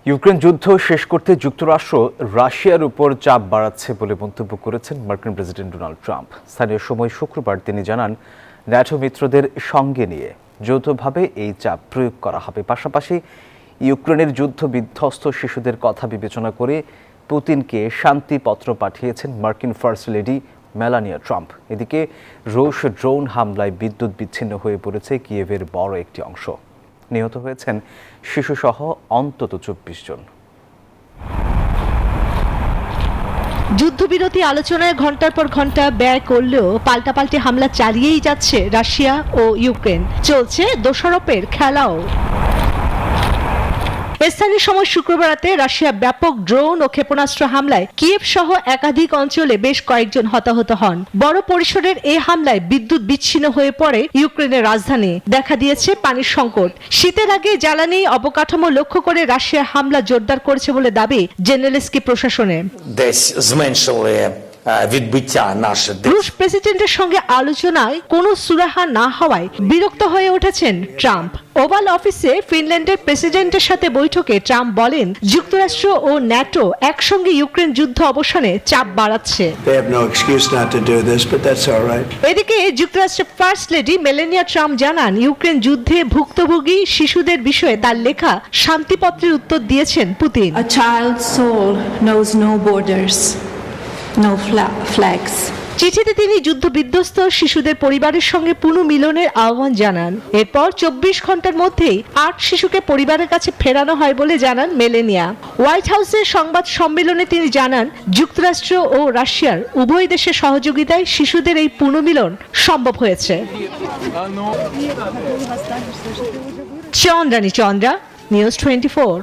Ukraine যুদ্ধ শেষ করতে যুক্তরাষ্ট্র রাশিয়ার উপর চাপ বাড়াচ্ছে বলে মন্তব্য করেছেন মার্কিন প্রেসিডেন্ট ডোনাল্ড ট্রাম্প। স্থানীয় সময় শুক্রবার তিনি জানান, ন্যাটো মিত্রদের সঙ্গে নিয়ে যৌথভাবে এই চাপ প্রয়োগ করা হবে। পাশাপাশি ইউক্রেনের যুদ্ধ বিধ্বস্ত শিশুদের কথা বিবেচনা করে পুতিনকে শান্তিপত্র পাঠিয়েছেন মার্কিন ফার্স্ট লেডি মেলানিয়া ট্রাম্প। এদিকে রুশ ড্রোন হামলায় বিদ্যুৎ বিচ্ছিন্ন হয়ে পড়েছে কিয়েভের বড় একটি অংশ। নিহত হয়েছেন শিশুসহ অন্তত ২৪ জন। যুদ্ধবিরতি আলোচনায় ঘন্টার পর ঘন্টা ব্যয় করলেও পাল্টাপাল্টি হামলা চালিয়েই যাচ্ছে রাশিয়া ও ইউক্রেন। চলছে দোষারোপের খেলাও। স্থানীয় সময় শুক্রবার রাতে রাশিয়া ব্যাপক ড্রোন ও ক্ষেপণাস্ত্র হামলায় কিয়েভ সহ একাধিক অঞ্চলে বেশ কয়েকজন হতাহত হন। বড় পরিসরের এই হামলায় বিদ্যুৎ বিচ্ছিন্ন হয়ে পড়ে ইউক্রেনের রাজধানী। দেখা দিয়েছে পানির সংকট। শীতের আগে জ্বালানি অবকাঠামো লক্ষ্য করে রাশিয়া হামলা জোরদার করেছে বলে দাবি জেনেলেনস্কি প্রশাসনের। রুশ প্রেসিডেন্টের সঙ্গে আলোচনায় কোনো সুরাহা না হওয়ায় বিরক্ত হয়ে উঠেছেন ট্রাম্প। ওভাল অফিসে ফিনল্যান্ডের প্রেসিডেন্টের সাথে বৈঠকে ট্রাম্প বলেন, যুক্তরাষ্ট্র ও ন্যাটো একসঙ্গে ইউক্রেন যুদ্ধ অবসানে চাপ বাড়াচ্ছে। এদিকে যুক্তরাষ্ট্রের ফার্স্ট লেডি মেলানিয়া ট্রাম্প জানান, ইউক্রেন যুদ্ধে ভুক্তভোগী শিশুদের বিষয়ে তার লেখা শান্তিপত্রের উত্তর দিয়েছেন Putin. A child's soul knows no borders, no flags. চিঠিতে তিনি যুদ্ধবিধ্বস্ত শিশুদের পরিবারের সঙ্গে পুনর্মিলনের আহ্বান জানান। এরপর ২৪ ঘন্টার মধ্যেই ৮ শিশুকে পরিবারের কাছে ফেরানো হয় বলে জানান মেলানিয়া। হোয়াইট হাউসের সংবাদ সম্মেলনে তিনি জানান, যুক্তরাষ্ট্র ও রাশিয়ার উভয় দেশের সহযোগিতায় শিশুদের এই পুনর্মিলন সম্ভব হয়েছে। চন্দ্রানী চন্দ্রা, নিউজ 24।